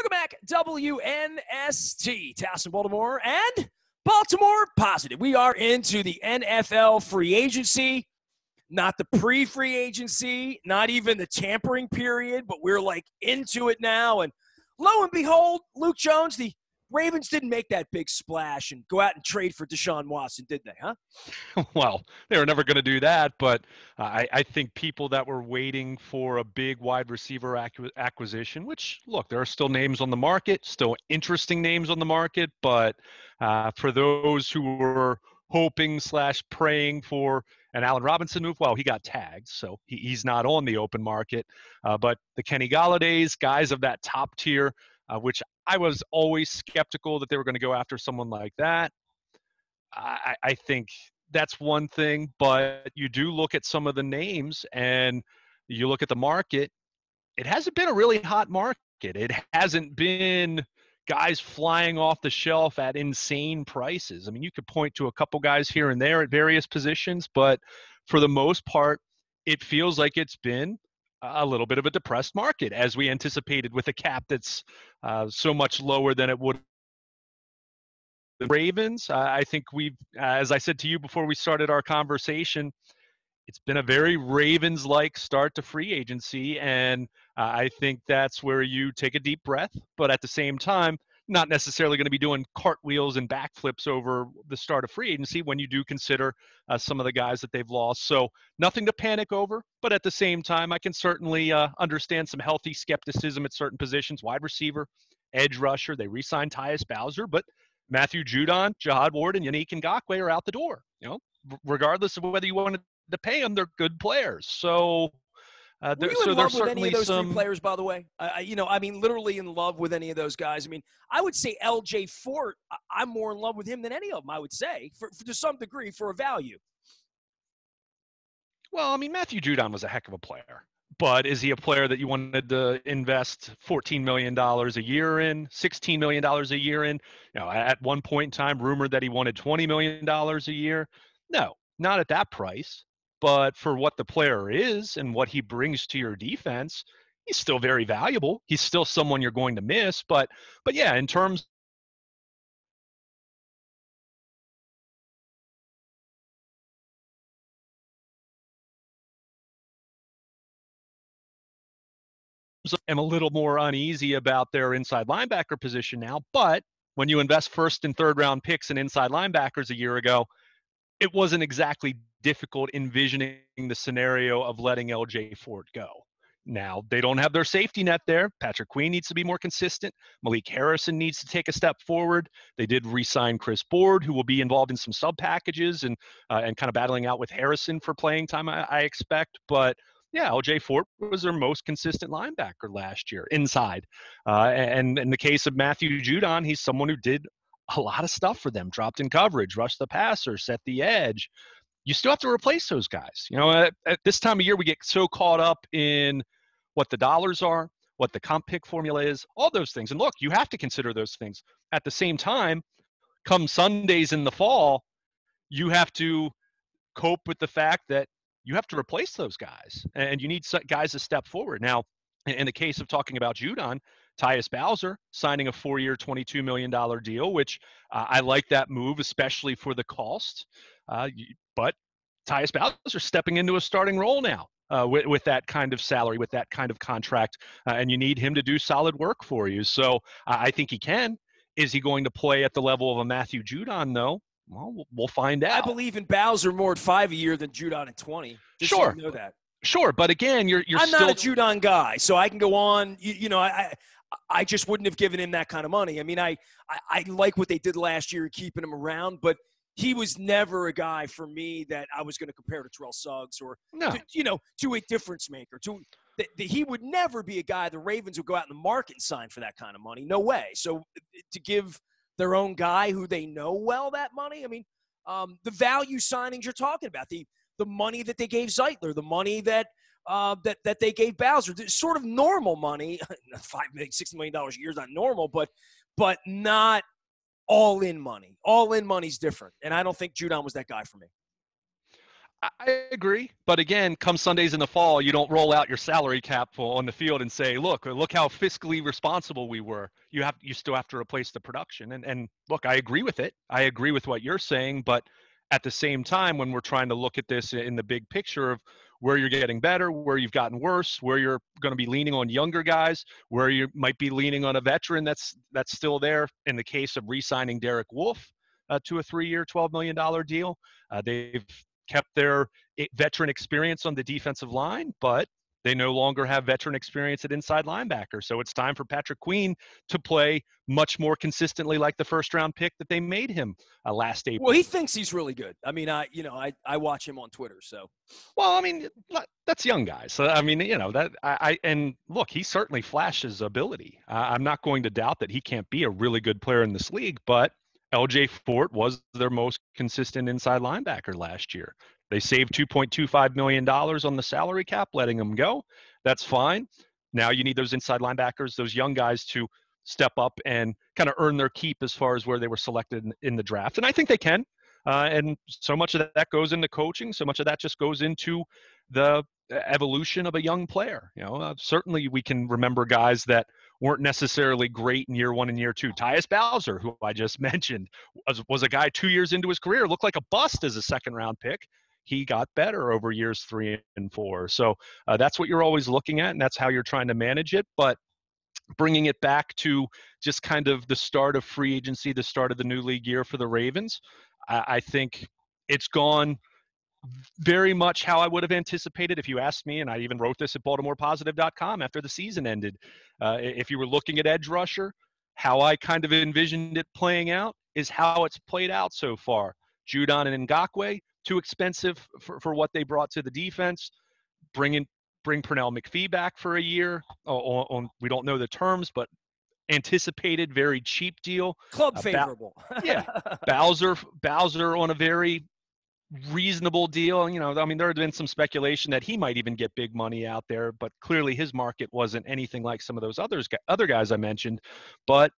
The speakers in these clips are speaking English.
Welcome back, WNST, Towson, Baltimore, and Baltimore Positive. We are into the NFL free agency, not the pre-free agency, not even the tampering period, but we're like into it now. And lo and behold, Luke Jones, the Ravens didn't make that big splash and go out and trade for Deshaun Watson, did they, huh? Well, they were never going to do that, but I think people that were waiting for a big wide receiver acquisition, which, look, there are still names on the market, still interesting names on the market, but for those who were hoping / praying for an Allen Robinson move, well, he got tagged, so he's not on the open market. But the Kenny Galladays, guys of that top tier, which I was always skeptical that they were going to go after someone like that. I think that's one thing, but you do look at some of the names and you look at the market. It hasn't been a really hot market. It hasn't been guys flying off the shelf at insane prices. I mean, you could point to a couple guys here and there at various positions, but for the most part, it feels like it's been a little bit of a depressed market, as we anticipated, with a cap that's so much lower than it would. The Ravens, I think we've, as I said to you before we started our conversation, it's been a very Ravens-like start to free agency, and I think that's where you take a deep breath, but at the same time, not necessarily going to be doing cartwheels and backflips over the start of free agency when you do consider some of the guys that they've lost. So nothing to panic over, but at the same time, I can certainly understand some healthy skepticism at certain positions. Wide receiver, edge rusher, they re-signed Tyus Bowser, but Matthew Judon, Jahad Ward, and Yannick Ngakoue are out the door. You know, regardless of whether you wanted to pay them, they're good players. So Were you in love with any of those three players, by the way? Literally in love with any of those guys. I mean, I would say LJ Fort, I'm more in love with him than any of them, I would say, to some degree, for a value. Well, I mean, Matthew Judon was a heck of a player. But is he a player that you wanted to invest $14 million a year in, $16 million a year in? You know, at one point in time, rumored that he wanted $20 million a year. No, not at that price. But for what the player is and what he brings to your defense, he's still very valuable. He's still someone you're going to miss. But yeah, in terms am a little more uneasy about their inside linebacker position now. But when you invest first and third round picks in inside linebackers a year ago, it wasn't exactly difficult envisioning the scenario of letting LJ Fort go. Now, they don't have their safety net there. Patrick Queen needs to be more consistent. Malik Harrison needs to take a step forward. They did re-sign Chris Board, who will be involved in some sub packages and kind of battling out with Harrison for playing time, I expect. But yeah, LJ Fort was their most consistent linebacker last year inside. And in the case of Matthew Judon, he's someone who did a lot of stuff for them, dropped in coverage, rushed the passer, set the edge. You still have to replace those guys. You know, at this time of year, we get so caught up in what the dollars are, what the comp pick formula is, all those things. And look, you have to consider those things. At the same time, come Sundays in the fall, you have to cope with the fact that you have to replace those guys, and you need guys to step forward. Now, in the case of talking about Judon, Tyus Bowser signing a 4-year, $22 million deal, which I like that move, especially for the cost. But Tyus Bowser stepping into a starting role now with that kind of salary, with that kind of contract, and you need him to do solid work for you. So I think he can. Is he going to play at the level of a Matthew Judon, though? Well, we'll find out. I believe in Bowser more at 5 a year than Judon at 20. Just sure. So you know that. Sure, but again, I'm not a Judon guy, so I can go on. I just wouldn't have given him that kind of money. I mean, I like what they did last year, keeping him around, but he was never a guy for me that I was going to compare to Terrell Suggs or to a difference maker. He would never be a guy the Ravens would go out in the market and sign for that kind of money. No way. So to give their own guy who they know well that money, I mean, the value signings you're talking about, the money that they gave Zeitler, the money that they gave Bowser, sort of normal money. $5 million, $60 million a year is not normal, but not all-in money. All-in money's different, and I don't think Judon was that guy for me. I agree, but again, come Sundays in the fall, you don't roll out your salary cap on the field and say, look how fiscally responsible we were. You still have to replace the production. And look, I agree with it. I agree with what you're saying, but at the same time, when we're trying to look at this in the big picture of where you're getting better, where you've gotten worse, where you're going to be leaning on younger guys, where you might be leaning on a veteran that's still there. In the case of re-signing Derek Wolfe to a 3-year, $12 million deal, they've kept their veteran experience on the defensive line, but they no longer have veteran experience at inside linebacker. So it's time for Patrick Queen to play much more consistently like the first-round pick that they made him last April. Well, he thinks he's really good. I mean, I watch him on Twitter, so. Well, I mean, that's young guys. So, I mean, and look, he certainly flashes ability. I'm not going to doubt that he can't be a really good player in this league, but LJ Fort was their most consistent inside linebacker last year. They saved $2.25 million on the salary cap, letting him go. That's fine. Now you need those inside linebackers, those young guys, to step up and kind of earn their keep as far as where they were selected in the draft. And I think they can. And so much of that goes into coaching. So much of that just goes into the evolution of a young player. Certainly we can remember guys that weren't necessarily great in year 1 and year 2. Tyus Bowser, who I just mentioned, was a guy 2 years into his career, looked like a bust as a second-round pick. He got better over years 3 and 4. So that's what you're always looking at, and that's how you're trying to manage it. But bringing it back to just kind of the start of free agency, the start of the new league year for the Ravens, I think it's gone very much how I would have anticipated if you asked me, and I even wrote this at BaltimorePositive.com after the season ended. If you were looking at edge rusher, how I kind of envisioned it playing out is how it's played out so far. Judon and Ngakoue, too expensive for what they brought to the defense. Bring Pernell McPhee back for a year. We don't know the terms, but anticipated very cheap deal. Club favorable. Yeah. Bowser on a very reasonable deal. I mean, there had been some speculation that he might even get big money out there, but clearly his market wasn't anything like some of those other guys I mentioned. But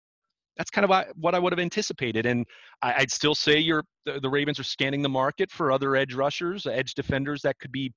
that's kind of what I would have anticipated. And I'd still say the Ravens are scanning the market for other edge rushers, edge defenders that could be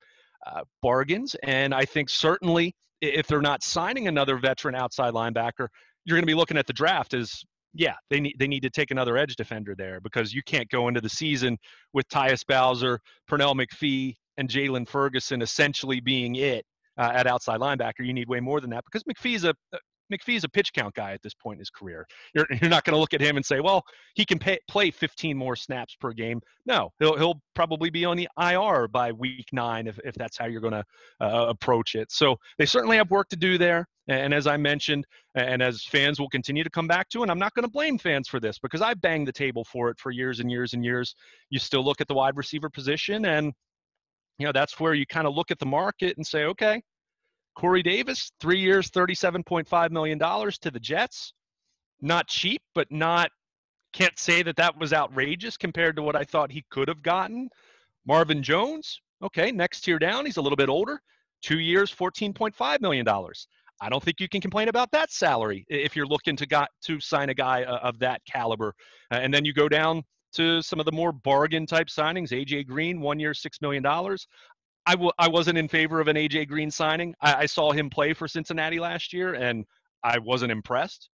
bargains. And I think certainly if they're not signing another veteran outside linebacker, you're going to be looking at the draft as, yeah, they need to take another edge defender there, because you can't go into the season with Tyus Bowser, Pernell McPhee, and Jalen Ferguson essentially being it at outside linebacker. You need way more than that, because McPhee's a pitch count guy at this point in his career. You're not going to look at him and say, well, he can play 15 more snaps per game. No, he'll probably be on the IR by week 9 if that's how you're going to approach it. So they certainly have work to do there. And as I mentioned, and as fans will continue to come back to, and I'm not going to blame fans for this because I banged the table for it for years and years and years. You still look at the wide receiver position, and that's where you kind of look at the market and say, okay, Corey Davis, 3 years, $37.5 million to the Jets. Not cheap, but can't say that was outrageous compared to what I thought he could have gotten. Marvin Jones, okay, next tier down. He's a little bit older. 2 years, $14.5 million. I don't think you can complain about that salary if you're looking to sign a guy of that caliber. And then you go down to some of the more bargain type signings. A.J. Green, 1 year, $6 million. I wasn't in favor of an A.J. Green signing. I saw him play for Cincinnati last year, and I wasn't impressed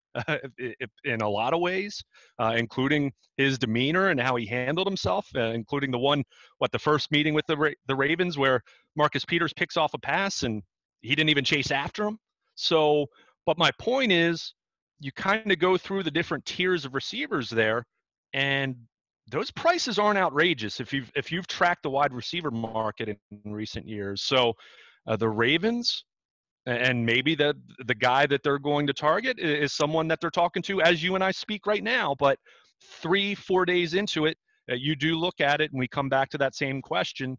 in a lot of ways, including his demeanor and how he handled himself, including the first meeting with the Ravens where Marcus Peters picks off a pass and he didn't even chase after him. So, but my point is, you kind of go through the different tiers of receivers there, and those prices aren't outrageous if you've tracked the wide receiver market in recent years. So the Ravens, and maybe the guy that they're going to target is someone that they're talking to as you and I speak right now. But 3-4 days into it, you do look at it, and we come back to that same question: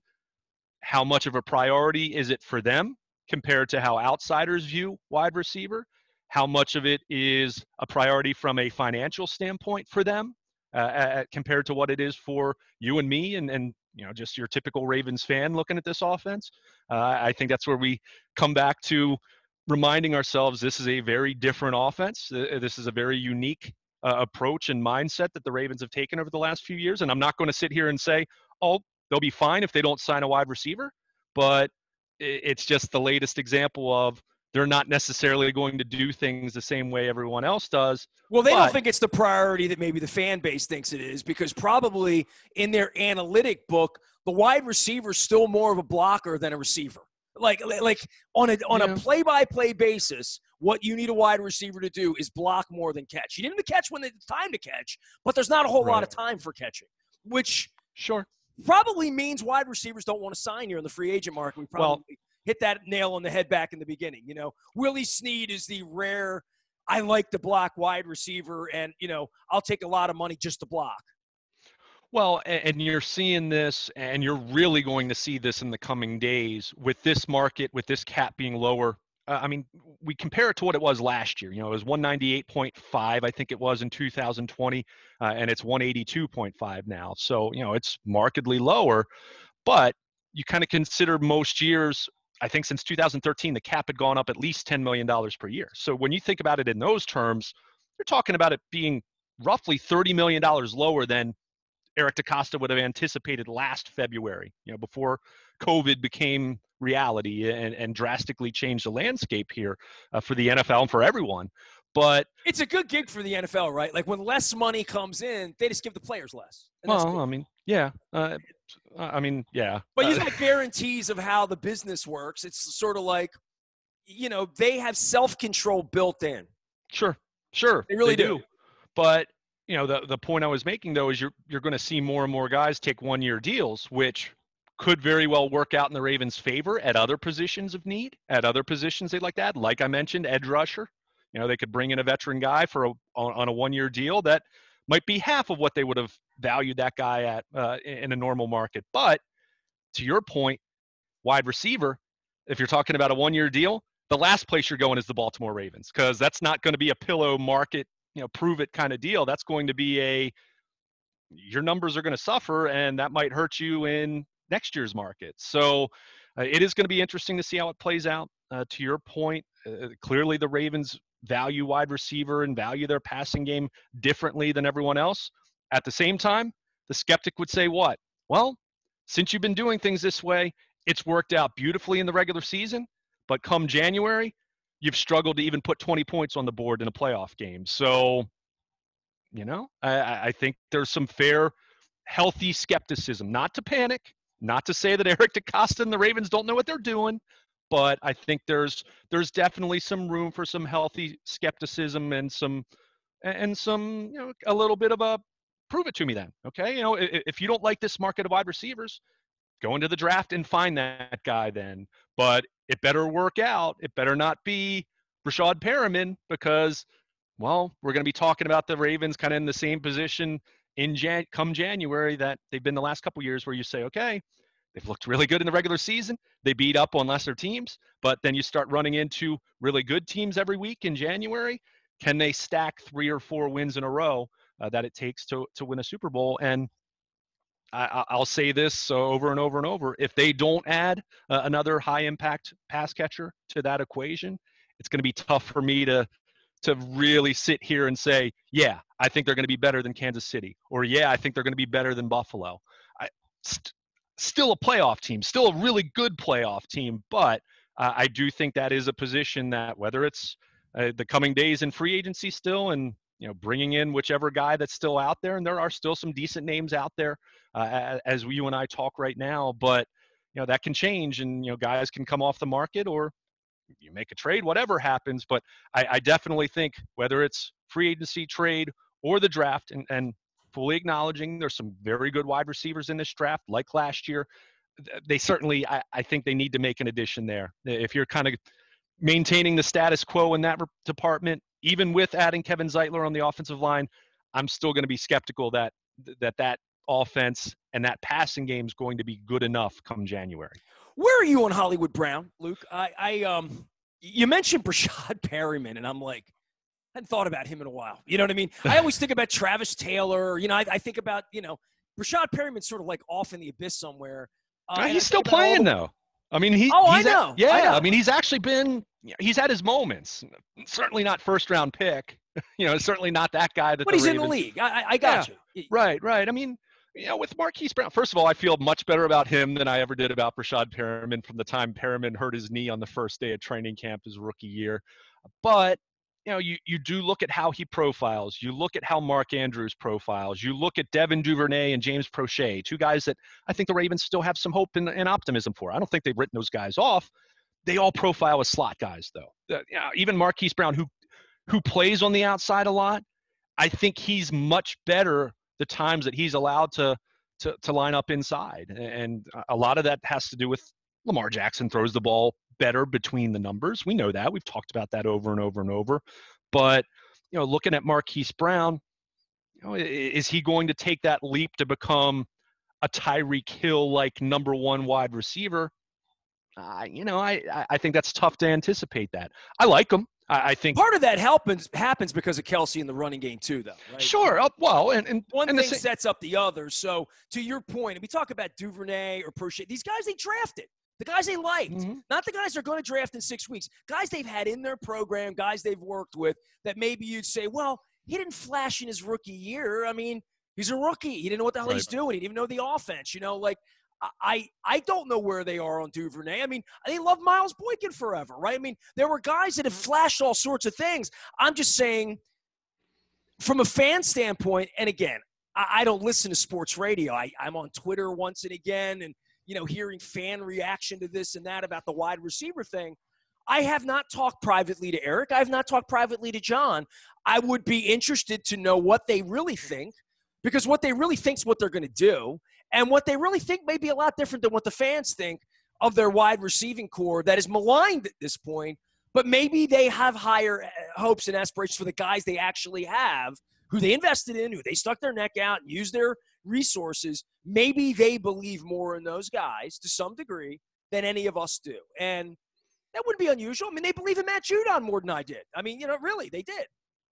how much of a priority is it for them compared to how outsiders view wide receiver? How much of it is a priority from a financial standpoint for them? Compared to what it is for you and me and just your typical Ravens fan looking at this offense. I think that's where we come back to reminding ourselves this is a very different offense. This is a very unique approach and mindset that the Ravens have taken over the last few years. And I'm not going to sit here and say, oh, they'll be fine if they don't sign a wide receiver, but it's just the latest example of they're not necessarily going to do things the same way everyone else does. Well, they don't think it's the priority that maybe the fan base thinks it is, because probably in their analytic book, the wide receiver is still more of a blocker than a receiver. Like on a play-by-play basis, what you need a wide receiver to do is block more than catch. You need him to catch when it's time to catch, but there's not a whole lot of time for catching, which probably means wide receivers don't want to sign here in the free agent market. We probably hit that nail on the head back in the beginning. You know, Willie Snead is the rare, I like to block wide receiver, and, you know, I'll take a lot of money just to block. Well, and you're seeing this, and you're really going to see this in the coming days with this market, with this cap being lower. I mean, we compare it to what it was last year. You know, it was 198.5, I think it was in 2020, and it's 182.5 now. So, you know, it's markedly lower, but you kind of consider most years, I think since 2013, the cap had gone up at least $10 million per year. So when you think about it in those terms, you're talking about it being roughly $30 million lower than Eric DeCosta would have anticipated last February, you know, before COVID became reality and drastically changed the landscape here for the NFL and for everyone. But it's a good gig for the NFL, right? Like when less money comes in, they just give the players less. Well, I mean, yeah. Yeah. But you got guarantees of how the business works. It's sort of like, you know, they have self-control built in. Sure. They really do. But you know, the point I was making, though, is you're going to see more and more guys take one-year deals, which could very well work out in the Ravens' favor at other positions of need, at other positions they'd like to add. Like I mentioned, edge rusher. You know, they could bring in a veteran guy on a one-year deal that might be half of what they would have valued that guy at in a normal market. But to your point, wide receiver, if you're talking about a one-year deal, the last place you're going is the Baltimore Ravens, because that's not going to be a pillow market, you know, prove it kind of deal. That's going to be your numbers are going to suffer, and that might hurt you in next year's market. So it is going to be interesting to see how it plays out. To your point, clearly the Ravens value wide receiver and value their passing game differently than everyone else. At the same time, the skeptic would say what? Well, since you've been doing things this way, it's worked out beautifully in the regular season, but come January, you've struggled to even put 20 points on the board in a playoff game. So, you know, I think there's some fair, healthy skepticism. Not to panic, not to say that Eric DeCosta and the Ravens don't know what they're doing, but I think there's definitely some room for some healthy skepticism and some, you know, a little bit of a prove it to me then. Okay, you know, if you don't like this market of wide receivers, go into the draft and find that guy then. But it better work out. It better not be Prashad Perryman, because, well, we're going to be talking about the Ravens kind of in the same position come January that they've been the last couple of years, where you say, okay, they've looked really good in the regular season. They beat up on lesser teams, but then you start running into really good teams every week in January. Can they stack 3 or 4 wins in a row that it takes to win a Super Bowl? And I'll say this over and over and over. If they don't add another high-impact pass catcher to that equation, it's going to be tough for me to really sit here and say, yeah, I think they're going to be better than Kansas City, or yeah, I think they're going to be better than Buffalo. Still a playoff team, still a really good playoff team, but I do think that is a position that, whether it's the coming days in free agency still, and, you know, bringing in whichever guy that's still out there, and there are still some decent names out there as you and I talk right now, but, you know, that can change, and, you know, guys can come off the market, or you make a trade, whatever happens. But I definitely think, whether it's free agency, trade, or the draft, and fully acknowledging there's some very good wide receivers in this draft, like last year, they certainly, I think they need to make an addition there. If you're kind of maintaining the status quo in that department, even with adding Kevin Zeitler on the offensive line, I'm still going to be skeptical that offense and that passing game is going to be good enough come January. Where are you on Hollywood Brown, Luke? You mentioned Prashad Perryman, and I'm like, I hadn't thought about him in a while. You know what I mean? I always think about Travis Taylor. You know, I think about, you know, Prashad Perryman's sort of like off in the abyss somewhere. He's still playing, though. I mean, I know. I mean, he's actually he's had his moments. Certainly not first-round pick. You know, certainly not that guy. But he's in the league. I got you. Right. I mean, with Marquis Brown, first of all, I feel much better about him than I ever did about Prashad Perryman from the time Perryman hurt his knee on the first day of training camp his rookie year. But, you do look at how he profiles. You look at how Mark Andrews profiles. You look at Devin Duvernay and James Prochet, two guys that I think the Ravens still have some hope and optimism for. I don't think they've written those guys off. They all profile as slot guys, though. Even Marquis Brown, who plays on the outside a lot, I think he's much better the times that he's allowed to line up inside. And a lot of that has to do with Lamar Jackson throws the ball better between the numbers. We know that. We've talked about that over and over and over. But, looking at Marquis Brown, is he going to take that leap to become a Tyreek Hill-like number one wide receiver? I think that's tough to anticipate that. I like him. I think part of that happens because of Kelsey in the running game too, though. Right? Sure. Well, and one thing sets up the other. So to your point, if we talk about Duvernay or Prochet, these guys they drafted, the guys they liked, not the guys they're going to draft in 6 weeks. Guys they've had in their program, guys they've worked with. That maybe you'd say, well, he didn't flash in his rookie year. I mean, he's a rookie. He didn't know what the hell he's doing. He didn't even know the offense. I don't know where they are on Duvernay. I mean, they love Miles Boykin forever, right? I mean, there were guys that have flashed all sorts of things. I'm just saying, from a fan standpoint, and again, I don't listen to sports radio. I'm on Twitter once and again and, hearing fan reaction to this and that about the wide receiver thing. I have not talked privately to Eric. I have not talked privately to John. I would be interested to know what they really think, because what they really think is what they're going to do. And what they really think may be a lot different than what the fans think of their wide receiving core that is maligned at this point. But maybe they have higher hopes and aspirations for the guys they actually have, who they invested in, who they stuck their neck out and used their resources. Maybe they believe more in those guys to some degree than any of us do. And that wouldn't be unusual. I mean, they believe in Matt Judon more than I did. I mean, really, they did.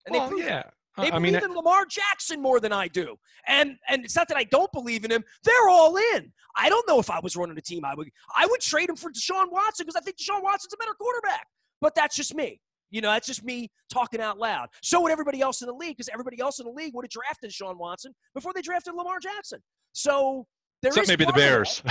And well, they proved it. They I believe in Lamar Jackson more than I do. And it's not that I don't believe in him. They're all in. I don't know if I was running a team. I would trade him for Deshaun Watson because I think Deshaun Watson's a better quarterback. But that's just me. That's just me talking out loud. So would everybody else in the league, because everybody else in the league would have drafted Deshaun Watson before they drafted Lamar Jackson. So except maybe the Bears.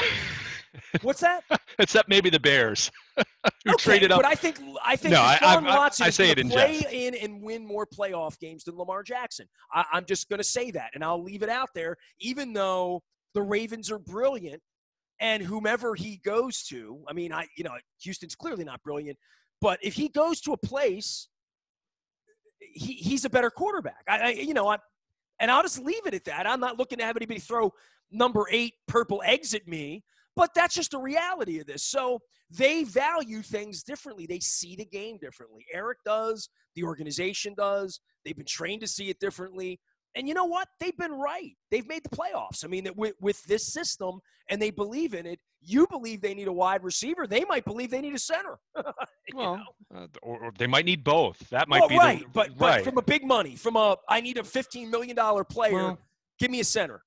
What's that? Except maybe the Bears, who okay, traded up. But I think Deshaun Watson is going to play in and win more playoff games than Lamar Jackson. I'm just going to say that, and I'll leave it out there, even though the Ravens are brilliant, and whomever he goes to, I mean, Houston's clearly not brilliant, but if he goes to a place, he's a better quarterback. And I'll just leave it at that. I'm not looking to have anybody throw number 8 purple eggs at me. But that's just the reality of this. So they value things differently. They see the game differently. Eric does. The organization does. They've been trained to see it differently. And you know what? They've been right. They've made the playoffs. I mean, with this system, and they believe in it. You believe they need a wide receiver. They might believe they need a center. Or they might need both. That might be right. But from a big money, I need a $15 million player. Give me a center.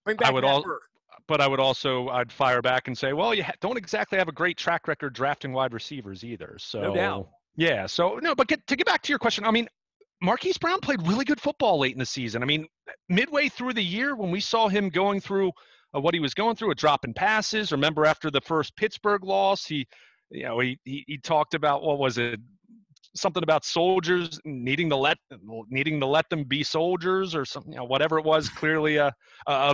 Bring back Matt Burke. But I'd fire back and say, well, you don't exactly have a great track record drafting wide receivers either. So, no doubt. Yeah. So, no, but to get back to your question, I mean, Marquis Brown played really good football late in the season. I mean, midway through the year when we saw him going through what he was going through, a drop in passes. Remember after the first Pittsburgh loss, he talked about, what was it? Something about soldiers needing to let them be soldiers or something, whatever it was, clearly a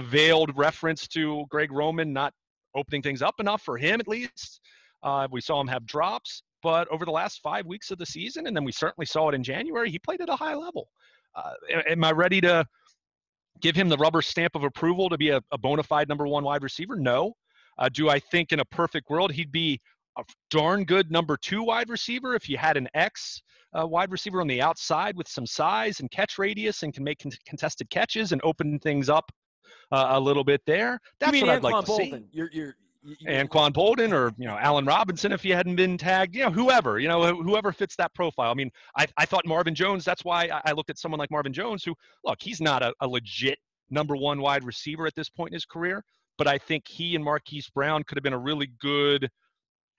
veiled reference to Greg Roman not opening things up enough for him, at least. We saw him have drops, but over the last 5 weeks of the season, and then we certainly saw it in January, he played at a high level. Am I ready to give him the rubber stamp of approval to be a bona fide number 1 wide receiver? No. Do I think in a perfect world he'd be a darn good number 2 wide receiver if you had an X wide receiver on the outside with some size and catch radius and can make contested catches and open things up a little bit there? That's what I'd like to see. And Quan Bolden or Allen Robinson if he hadn't been tagged, whoever fits that profile. I mean, I thought Marvin Jones. That's why I looked at someone like Marvin Jones, who, look, he's not a legit number 1 wide receiver at this point in his career, but I think he and Marquis Brown could have been a really good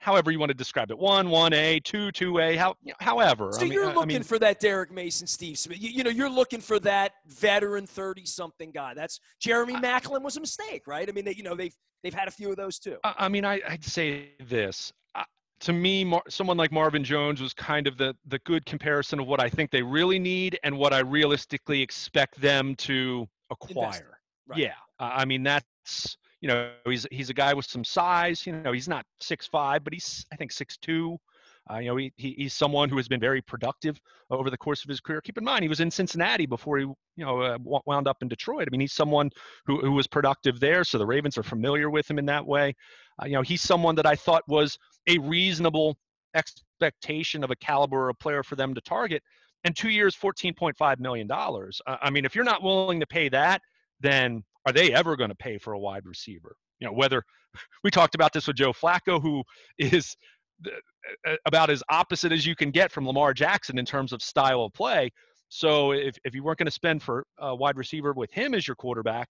however you want to describe it. 1A, 2A, however. So you're looking for that Derek Mason, Steve Smith. You're looking for that veteran 30-something guy. That's Jeremy Maclin was a mistake, right? I mean, they've had a few of those too. I'd say this. To me, someone like Marvin Jones was kind of the good comparison of what I think they really need and what I realistically expect them to acquire. Right. Yeah. That's, he's a guy with some size. He's not 6'5", but he's, I think, 6'2". He's someone who has been very productive over the course of his career. Keep in mind, he was in Cincinnati before he, wound up in Detroit. He's someone who was productive there, so the Ravens are familiar with him in that way. He's someone that I thought was a reasonable expectation of a caliber of player for them to target. And 2 years, $14.5 million. If you're not willing to pay that, then are they ever going to pay for a wide receiver? Whether we talked about this with Joe Flacco, who is about as opposite as you can get from Lamar Jackson in terms of style of play. So if you weren't going to spend for a wide receiver with him as your quarterback,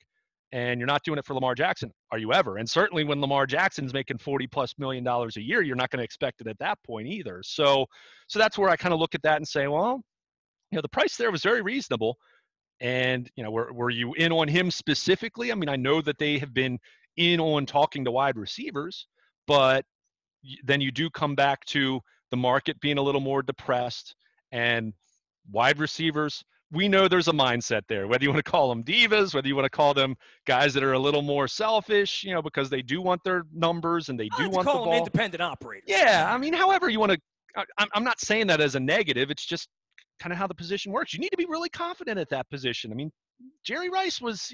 and you're not doing it for Lamar Jackson, are you ever? And certainly when Lamar Jackson's making $40+ million a year, you're not going to expect it at that point either. So that's where I kind of look at that and say, well, the price there was very reasonable. And, were you in on him specifically? I know that they have been in on talking to wide receivers, but then you do come back to the market being a little more depressed, and wide receivers, we know there's a mindset there, whether you want to call them divas, whether you want to call them guys that are a little more selfish, because they do want their numbers and they do want the ball. Call them independent operators. Yeah. However you want to, I'm not saying that as a negative. It's just kind of how the position works. You need to be really confident at that position. Jerry Rice was,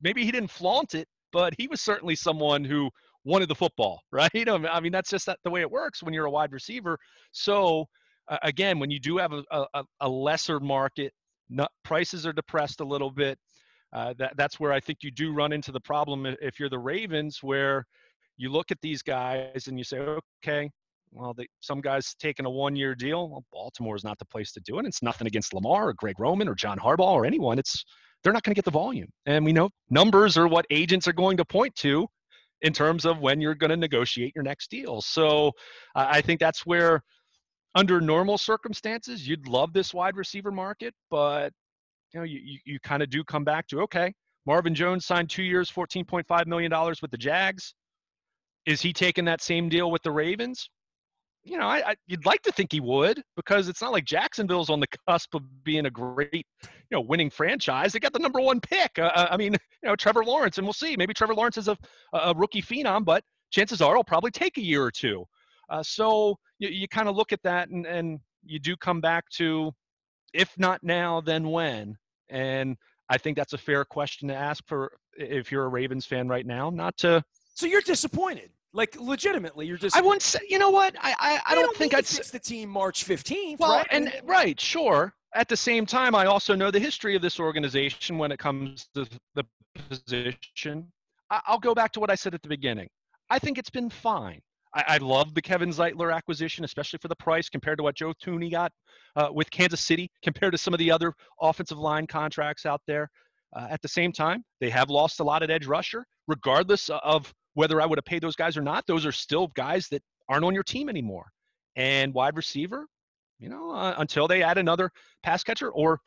maybe he didn't flaunt it, but he was certainly someone who wanted the football, right? That's just the way it works when you're a wide receiver. So again, when you do have a lesser market, prices are depressed a little bit. That's where I think you do run into the problem if you're the Ravens, where you look at these guys and you say, okay, well, some guys taking a 1-year deal. Well, Baltimore is not the place to do it. It's nothing against Lamar or Greg Roman or John Harbaugh or anyone. They're not going to get the volume. And we know numbers are what agents are going to point to in terms of when you're going to negotiate your next deal. So I think that's where, under normal circumstances, you'd love this wide receiver market, but you kind of do come back to, okay, Marvin Jones signed 2 years, $14.5 million with the Jags. Is he taking that same deal with the Ravens? You'd like to think he would, because it's not like Jacksonville's on the cusp of being a great, winning franchise. They got the number 1 pick. Trevor Lawrence, and we'll see. Maybe Trevor Lawrence is a rookie phenom, but chances are it'll probably take a year or two. So you kind of look at that, and you do come back to, if not now, then when? And I think that's a fair question to ask for if you're a Ravens fan right now. So you're disappointed. Like, legitimately, you're just. I wouldn't say. You know what? I don't think I'd fix the team March 15th. Well, right? Right, sure. At the same time, I also know the history of this organization when it comes to the position. I'll go back to what I said at the beginning. I think it's been fine. I love the Kevin Zeitler acquisition, especially for the price compared to what Joe Thuney got with Kansas City, compared to some of the other offensive line contracts out there. At the same time, they have lost a lot at edge rusher, regardless of whether I would have paid those guys or not. Those are still guys that aren't on your team anymore. And wide receiver, until they add another pass catcher, or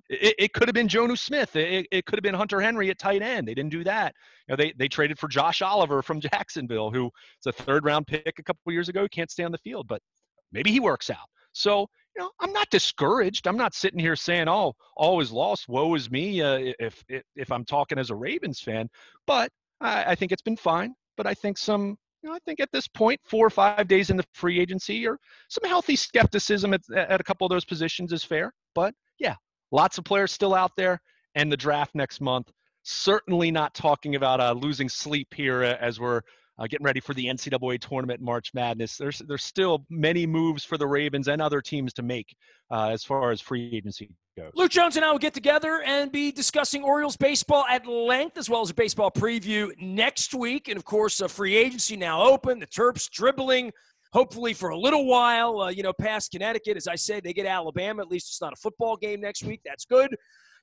it could have been Jonnu Smith. It could have been Hunter Henry at tight end. They didn't do that. They traded for Josh Oliver from Jacksonville, who is a 3rd-round pick a couple of years ago. He can't stay on the field, but maybe he works out. So, I'm not discouraged. I'm not sitting here saying, oh, all is lost, woe is me, if I'm talking as a Ravens fan. But I think it's been fine. But I think I think at this point, 4 or 5 days into free agency, or some healthy skepticism at a couple of those positions is fair. But yeah, lots of players still out there, and the draft next month. Certainly not talking about losing sleep here as we're getting ready for the NCAA tournament, March Madness. There's still many moves for the Ravens and other teams to make as far as free agency goes. Luke Jones and I will get together and be discussing Orioles baseball at length, as well as a baseball preview next week. And, of course, free agency now open. The Terps dribbling, hopefully for a little while, past Connecticut. As I say, they get Alabama. At least it's not a football game next week. That's good.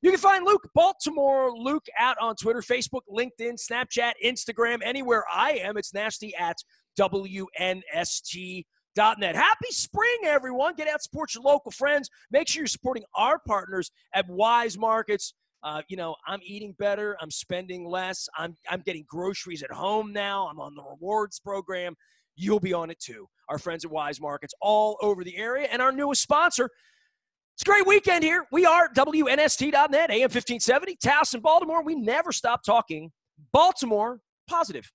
You can find Luke, Baltimore Luke, out on Twitter, Facebook, LinkedIn, Snapchat, Instagram, anywhere I am. It's nasty at WNST.net. Happy spring, everyone. Get out, support your local friends. Make sure you're supporting our partners at Wise Markets. I'm eating better. I'm spending less. I'm getting groceries at home now. I'm on the rewards program. You'll be on it too. Our friends at Wise Markets all over the area. And our newest sponsor, it's a great weekend here. We are WNST.net, AM 1570, Taos and Baltimore. We never stop talking Baltimore positive.